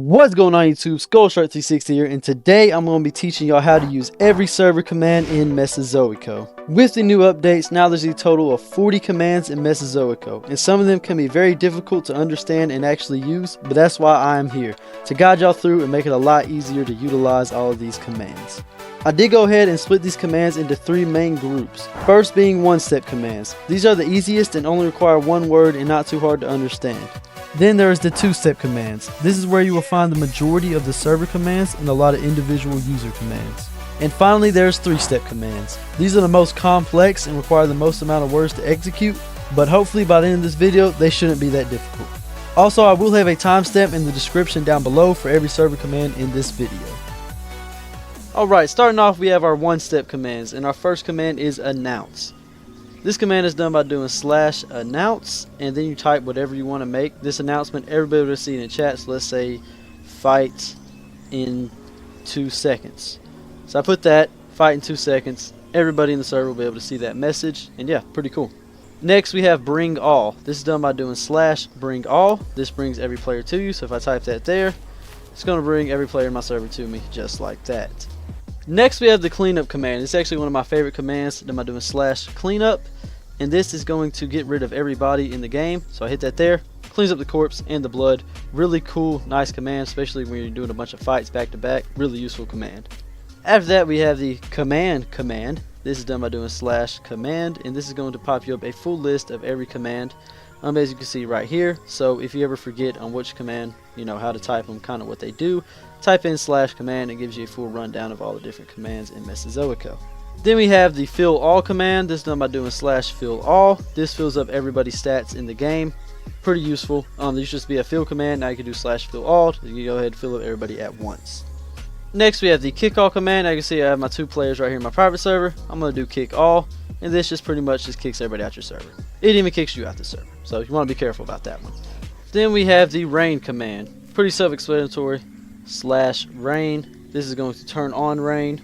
What's going on YouTube, SkullShark360 here, and today I'm going to be teaching y'all how to use every server command in Mesozoico. With the new updates, now there's a total of 40 commands in Mesozoico, and some of them can be very difficult to understand and actually use, but that's why I am here, to guide y'all through and make it a lot easier to utilize all of these commands. I did go ahead and split these commands into three main groups. First being one-step commands. These are the easiest and only require one word and not too hard to understand. Then there is the two-step commands. This is where you will find the majority of the server commands and a lot of individual user commands. And finally there's three-step commands. These are the most complex and require the most amount of words to execute, but hopefully by the end of this video they shouldn't be that difficult. Also, I will have a timestamp in the description down below for every server command in this video. Alright, starting off we have our one-step commands, and our first command is announce. This command is done by doing /announce, and then you type whatever you want to make. This announcement everybody will see in the chat, so let's say fight in 2 seconds. So I put that, fight in 2 seconds, everybody in the server will be able to see that message, and yeah, pretty cool. Next we have bringall. This is done by doing /bringall. This brings every player to you, so if I type that there, it's going to bring every player in my server to me, just like that. Next we have the cleanup command. It's actually one of my favorite commands. Then I'm doing /cleanup, and this is going to get rid of everybody in the game. So I hit that there, cleans up the corpse and the blood. Really cool, nice command, especially when you're doing a bunch of fights back to back. Really useful command. After that we have the command. This is done by doing /command, and this is going to pop you up a full list of every command, as you can see right here. So if you ever forget on which command, how to type them, kind of what they do, type in /command. It gives you a full rundown of all the different commands in Mesozoico. Then we have the fillall command. This is done by doing /fillall. This fills up everybody's stats in the game. Pretty useful. There used to just be a fill command. Now you can do /fillall. You can go ahead and fill up everybody at once. Next we have the kickall command. As you can see, I have my 2 players right here in my private server. I'm going to do kickall, and this just pretty much just kicks everybody out your server. It even kicks you out the server, so you want to be careful about that one. Then we have the rain command. Pretty self-explanatory. /rain. This is going to turn on rain.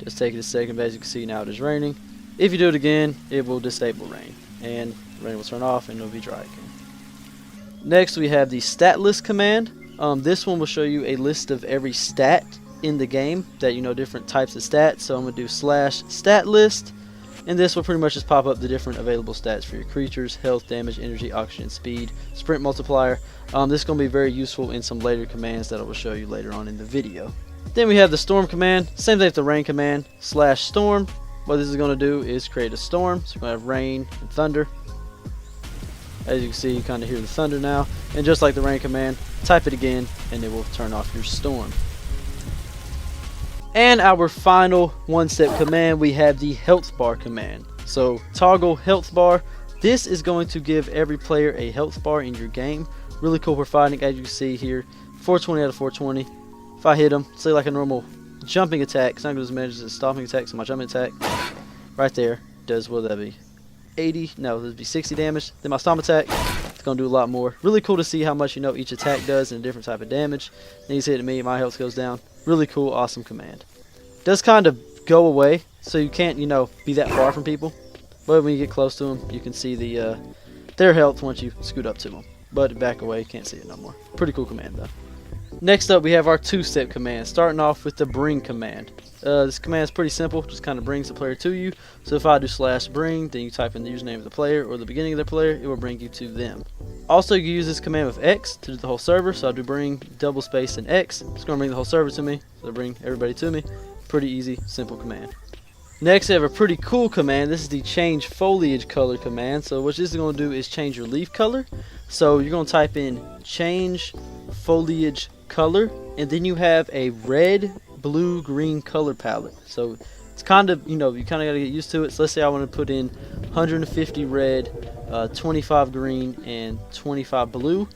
Just take it a second, but as you can see now it is raining. If you do it again, it will disable rain, and rain will turn off and it'll be dry again. Next we have the statlist command. This one will show you a list of every stat in the game that different types of stats. So I'm going to do /statlist, and this will pretty much just pop up the different available stats for your creatures: health, damage, energy, oxygen, speed, sprint multiplier. This is going to be very useful in some later commands that I will show you later on in the video. Then we have the storm command. Same thing with the rain command, /storm. What this is going to do is create a storm. So we're going to have rain and thunder. As you can see, you kind of hear the thunder now, and just like the rain command, type it again and it will turn off your storm. And our final one-step command, we have the health bar command. So togglehealthbar. This is going to give every player a health bar in your game. Really cool for fighting. As you can see here, 420 out of 420. If I hit them, say like a normal jumping attack, it's not going to manage as a stopping attack, so my jumping attack right there does, what would that be, 80? No, this would be 60 damage. Then my stomp attack, it's going to do a lot more. Really cool to see how much each attack does and a different type of damage. Then he's hitting me, my health goes down. Really cool, awesome command. Does kind of go away, so you can't be that far from people, but when you get close to them you can see their health once you scoot up to them, but back away, can't see it no more. Pretty cool command though. Next up we have our two-step command, starting off with the bring command. This command is pretty simple, just kind of brings the player to you. So if I do /bring, then you type in the username of the player or the beginning of the player, it will bring you to them. Also, you can use this command with X to do the whole server. So I do bring double space and X. It's going to bring the whole server to me, so it'll bring everybody to me. Pretty easy, simple command. Next we have a pretty cool command. This is the changefoliagecolor command. So what this is going to do is change your leaf color. So you're going to type in changefoliagecolor, and then you have a red, blue, green color palette. So it's kind of, you kind of got to get used to it. So let's say I want to put in 150 red, 25 green, and 25 blue.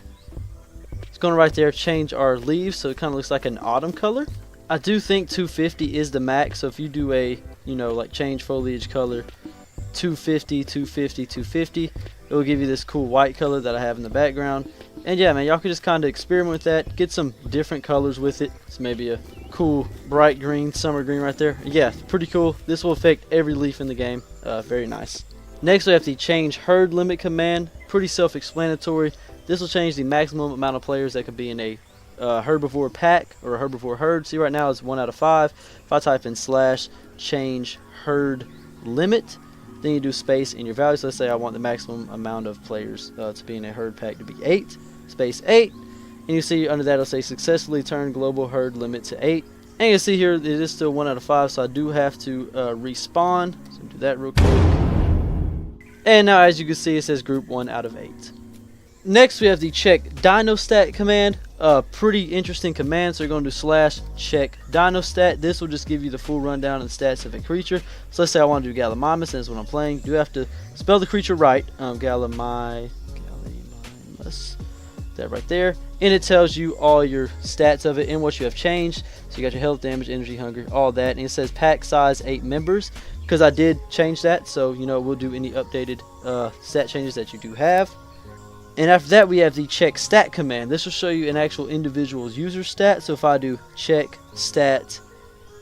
It's going to right there change our leaves, so it kind of looks like an autumn color. I do think 250 is the max, so if you do a like change foliage color 250, 250, 250, it will give you this cool white color that I have in the background. And yeah, man, y'all can just kind of experiment with that, get some different colors with it. It's maybe a cool bright green, summer green right there. Yeah, pretty cool. This will affect every leaf in the game. Very nice. Next we have the changeherdlimit command. Pretty self-explanatory. This will change the maximum amount of players that could be in a herbivore pack or a herbivore herd. See, right now it's 1 out of 5. If I type in / change herd limit, then you do space in your value. So let's say I want the maximum amount of players to be in a herd pack to be 8, space 8, and you see under that it'll say successfully turn global herd limit to 8. And you see here it is still 1 out of 5, so I do have to respawn. So do that real quick. And now as you can see it says group 1 out of 8. Next we have the checkdinostat command. Pretty interesting command. So you're going to do / checkdinostat. This will just give you the full rundown of the stats of a creature. So let's say I want to do Gallimimus, that's what I'm playing. You have to spell the creature right. Gallimimus. That right there. And it tells you all your stats of it and what you have changed. So you got your health, damage, energy, hunger, all that. And it says pack size 8 members. Because I did change that, so you know we'll do any updated stat changes that you do have. And after that we have the checkstat command. This will show you an actual individual's user stat. So if I do checkstat,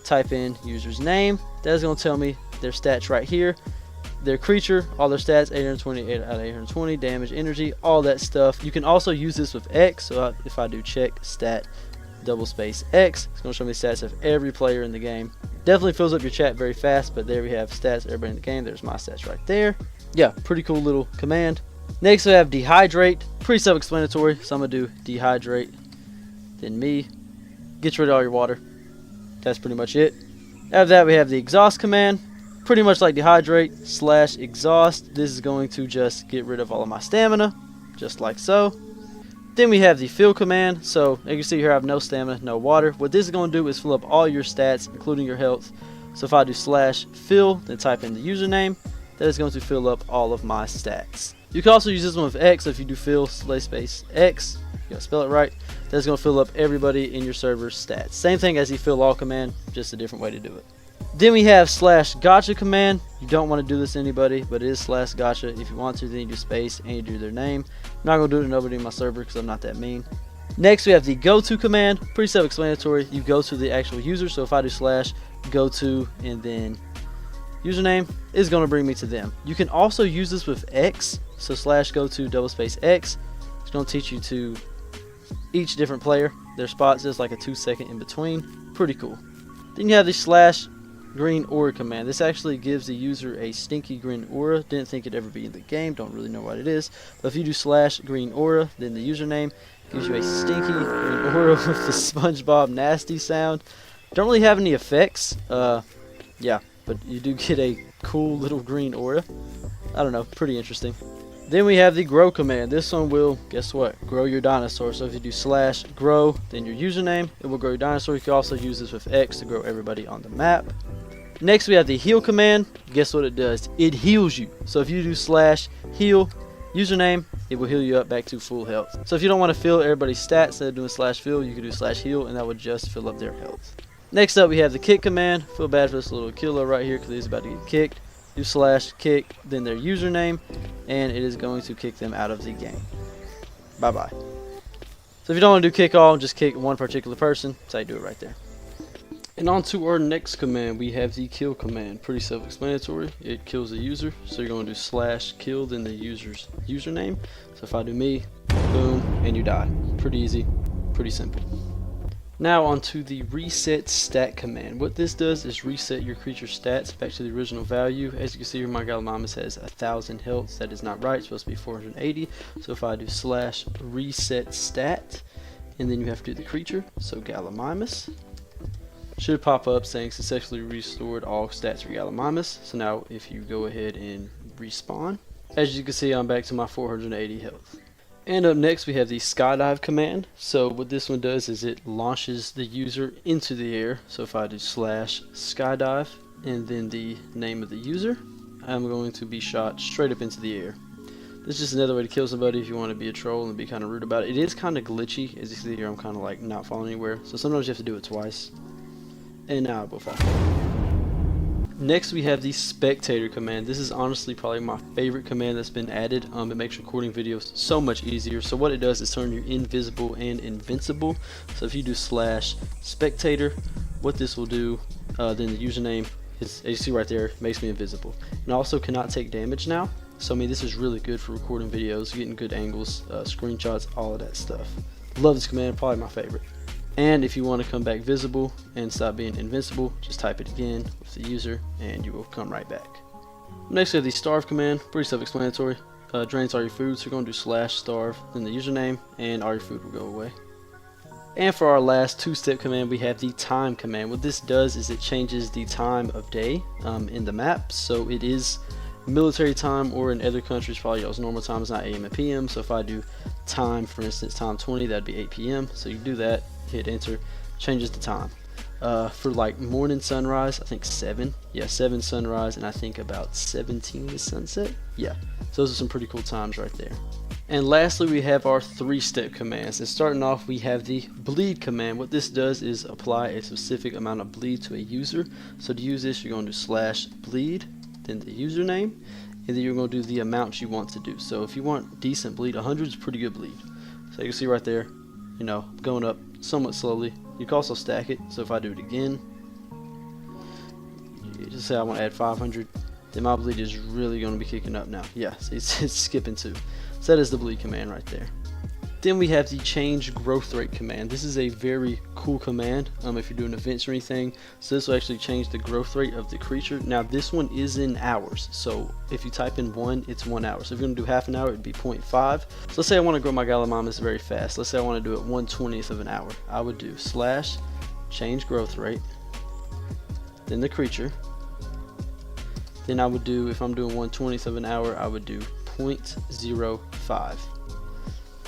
type in user's name, that's going to tell me their stats right here. Their creature, all their stats, 828 out of 820, damage, energy, all that stuff. You can also use this with X. So if I do checkstat _X, it's going to show me stats of every player in the game. Definitely fills up your chat very fast, but there we have stats everybody in the game. There's my stats right there. Yeah, pretty cool little command. Next we have dehydrate. Pretty self-explanatory. So I'm going to do dehydrate, then me. Gets rid of all your water. That's pretty much it. After that we have the exhaust command. Pretty much like dehydrate / exhaust. This is going to just get rid of all of my stamina, just like so. Then we have the fill command. So as you can see here I have no stamina, no water. What this is going to do is fill up all your stats, including your health. So if I do / fill, then type in the username, that is going to fill up all of my stats. You can also use this one with X. So if you do fill / X, you gotta spell it right, that's going to fill up everybody in your server's stats. Same thing as the fillall command, just a different way to do it. Then we have /gacha command. You don't want to do this to anybody, but it is /gacha. If you want to, then you do space and you do their name. I'm not going to do it to nobody in my server because I'm not that mean. Next we have the goto command. Pretty self-explanatory. You go to the actual user. So if I do /goto and then username, is going to bring me to them. You can also use this with X. So /goto _X. It's going to teach you to each different player. Their spots is like a 2-second in between. Pretty cool. Then you have the /greenaura command. This actually gives the user a stinky green aura. Didn't think it'd ever be in the game. Don't really know what it is. But if you do /greenaura, then the username gives you a stinky green aura with the SpongeBob nasty sound. Don't really have any effects. Yeah, but you do get a cool little green aura. I don't know. Pretty interesting. Then we have the grow command. This one will, guess what, grow your dinosaur. So if you do /grow, then your username, it will grow your dinosaur. You can also use this with X to grow everybody on the map. Next we have the heal command. Guess what it does? It heals you. So if you do /heal, username, it will heal you up back to full health. So if you don't want to fill everybody's stats instead of doing /fill, you can do /heal and that would just fill up their health. Next up we have the kick command. Feel bad for this little killer right here because he's about to get kicked. Do /kick, then their username, and it is going to kick them out of the game. Bye bye. So if you don't want to do kick all, just kick one particular person. So you do it right there. And on to our next command, we have the kill command. Pretty self-explanatory. It kills the user. So you're going to do /kill, then the user's username. So if I do me, boom, and you die. Pretty easy, pretty simple. Now onto the resetstat command. What this does is reset your creature's stats back to the original value. As you can see here, my Gallimimus has 1,000 health. That is not right. It's supposed to be 480. So if I do /resetstat, and then you have to do the creature. So Gallimimus should pop up saying successfully restored all stats for Gallimimus. So now if you go ahead and respawn, as you can see, I'm back to my 480 health. And up next we have the skydive command. So what this one does is it launches the user into the air. So if I do /skydive and then the name of the user, I'm going to be shot straight up into the air. This is just another way to kill somebody if you want to be a troll and be kind of rude about it. It is kind of glitchy. As you see here, I'm kind of like not falling anywhere. So sometimes you have to do it twice. And now I will fall. Next we have the spectator command. This is honestly probably my favorite command that's been added. It makes recording videos so much easier. So what it does is turn you invisible and invincible. So if you do /spectator, what this will do, then the username is, as you see right there, makes me invisible. And also cannot take damage now. So I mean this is really good for recording videos, getting good angles, screenshots, all of that stuff. Love this command, probably my favorite. And if you want to come back visible and stop being invincible, just type it again with the user and you will come right back. Next we have the starve command, pretty self-explanatory. Drains all your food, so you're going to do /starve, then the username, and all your food will go away. And for our last two-step command, we have the time command. What this does is it changes the time of day in the map, so it is military time, or in other countries probably y'all's normal time is not AM and PM. So if I do time, for instance, time 20, that'd be 8 PM. So you do that, hit enter, changes the time. For like morning sunrise, I think 7 sunrise, and I think about 17 is sunset. Yeah, so those are some pretty cool times right there. And lastly, we have our three-step commands. And starting off, we have the bleed command. What this does is apply a specific amount of bleed to a user. So to use this, you're going to do /bleed, then the username, and then you're going to do the amount you want to do. So if you want decent bleed, 100 is pretty good bleed. So you can see right there, you know, going up somewhat slowly. You can also stack it. So if I do it again, you just say I want to add 500, then my bleed is really going to be kicking up now. Yeah, see, it's skipping too. So that is the bleed command right there. Then we have the changegrowthrate command. This is a very cool command if you're doing events or anything. So this will actually change the growth rate of the creature. Now this one is in hours. So if you type in 1, it's 1 hour. So if you're going to do half an hour, it'd be 0.5. So let's say I want to grow my Gallimimus very fast. Let's say I want to do it 1/20th of an hour. I would do /changegrowthrate, then the creature. Then I would do, if I'm doing 1/20th of an hour, I would do 0.05.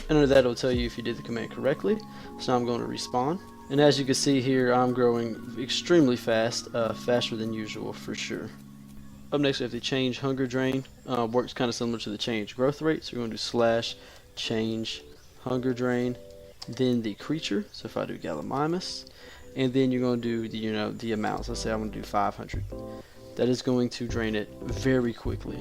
And under that, it'll tell you if you did the command correctly. So now I'm going to respawn. And as you can see here, I'm growing extremely fast, faster than usual for sure. Up next, we have the changeHungerdrain. Works kind of similar to the changegrowthrate. So we're going to do /changeHungerdrain, then the creature. So if I do Gallimimus, and then you're going to do the amounts. Let's say I'm going to do 500. That is going to drain it very quickly.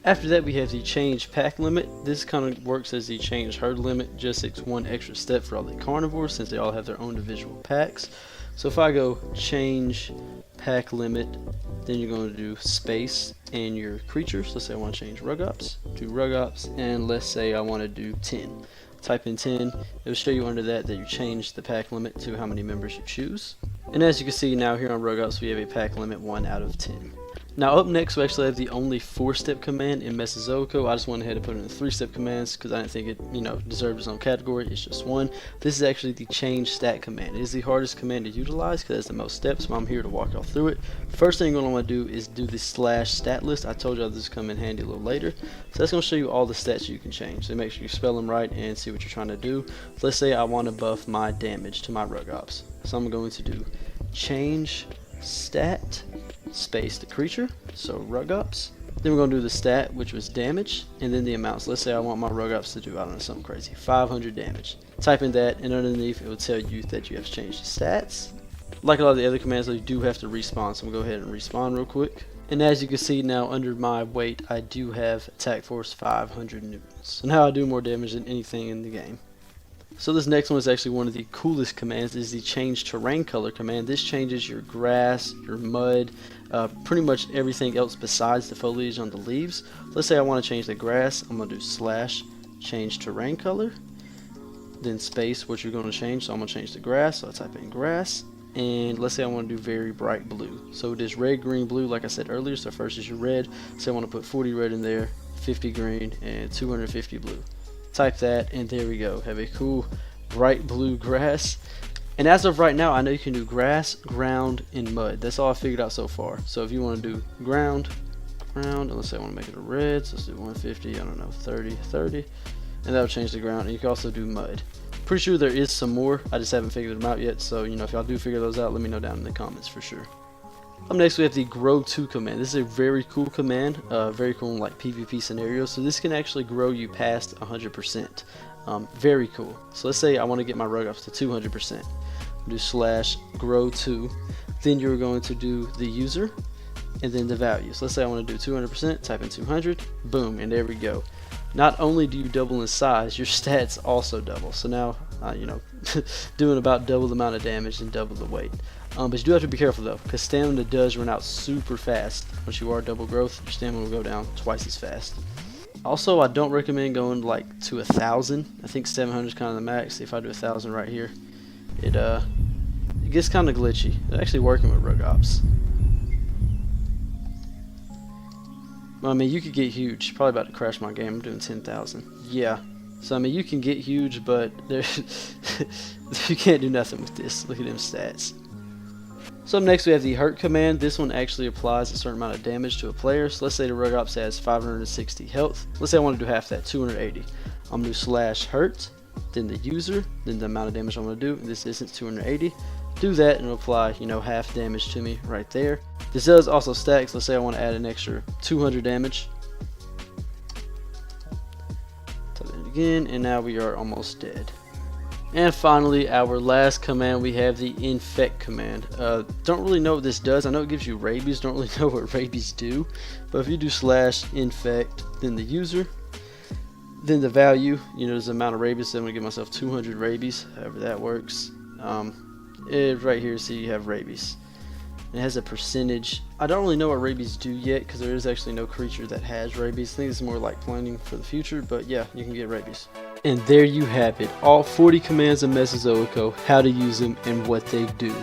After that, we have the changepacklimit. This kind of works as the changeherdlimit, just it's one extra step for all the carnivores since they all have their own individual packs. So if I go changepacklimit, then you're going to do space and your creatures. Let's say I want to change rugops, do rugops, and let's say I want to do 10. Type in 10, it will show you under that you change the pack limit to how many members you choose. And as you can see now here on rugops, we have a pack limit 1 out of 10. Now up next, we actually have the only 4-step command in Mesozoico. I just went ahead and put it in the 3-step commands because I didn't think it deserved its own category. It's just one. This is actually the changestat command. It is the hardest command to utilize because it has the most steps, but I'm here to walk y'all through it. First thing you're going to want to do is do the /statlist. I told y'all this would come in handy a little later. So that's going to show you all the stats you can change. So make sure you spell them right and see what you're trying to do. So let's say I want to buff my damage to my rugops. So I'm going to do changestat space the creature, so rugops. Then we're going to do the stat, which was damage, and then the amounts. Let's say I want my rugops to do, I don't know, something crazy, 500 damage. Type in that, and underneath it will tell you that you have to change the stats. Like a lot of the other commands, you do have to respawn, so I'm going to go ahead and respawn real quick. And as you can see now, under my weight, I do have attack force 500 newtons. So now I do more damage than anything in the game. So this next one is actually one of the coolest commands. Is the changeterraincolor command. This changes your grass, your mud, pretty much everything else besides the foliage on the leaves. Let's say I want to change the grass. I'm going to do /changeterraincolor, then space what you're going to change. So I'm going to change the grass. So I type in grass, and let's say I want to do very bright blue. So it is red, green, blue like I said earlier. So first is your red. So I want to put 40 red in there, 50 green, and 250 blue. Type that, and there we go. Have a cool bright blue grass. And as of right now, I know you can do grass, ground, and mud. That's all I figured out so far. So if you want to do ground, and let's say I want to make it a red, so let's do 150, I don't know, 30, and that'll change the ground. And you can also do mud. Pretty sure there is some more. I just haven't figured them out yet. So if y'all do figure those out, let me know down in the comments for sure. Up next, we have the grow2 command. This is a very cool command, very cool in like PvP scenarios. So this can actually grow you past 100%. Very cool. So let's say I want to get my rugops to 200%. Do /grow2. Then you're going to do the user and then the values. Let's say I want to do 200%. Type in 200. Boom, and there we go. Not only do you double in size, your stats also double. So now, doing about double the amount of damage and double the weight. But you do have to be careful though, because stamina does run out super fast. Once you are double growth, your stamina will go down twice as fast. Also, I don't recommend going like to 1,000. I think 700 is kind of the max. If I do 1,000 right here, it gets kind of glitchy. It's actually working with rug ops. I mean, you could get huge. Probably about to crash my game. I'm doing 10,000. Yeah. So I mean, you can get huge, but you can't do nothing with this. Look at them stats. So up next we have the hurt command. This one actually applies a certain amount of damage to a player. So let's say the rug ops has 560 health. Let's say I want to do half that, 280. I'm going to do /hurt, then the user, then the amount of damage I'm going to do. In this instance, 280. Do that and it'll apply, you know, half damage to me right there. This does also stack. So let's say I want to add an extra 200 damage. Type it again, and now we are almost dead. And finally, our last command, we have the infect command. Don't really know what this does. I know it gives you rabies. Don't really know what rabies do. But if you do /infect, then the user, then the value, you know, there's the amount of rabies. So I'm going to give myself 200 rabies, however that works. Right here, see you have rabies. It has a percentage. I don't really know what rabies do yet because there is actually no creature that has rabies. I think it's more like planning for the future, but yeah, you can get rabies. And there you have it, all 40 commands in Mesozoico, how to use them and what they do.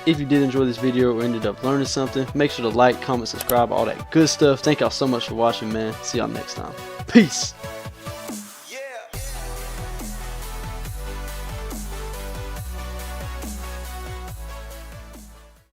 If you did enjoy this video or ended up learning something, make sure to like, comment, subscribe, all that good stuff. Thank y'all so much for watching, man. See y'all next time. Peace.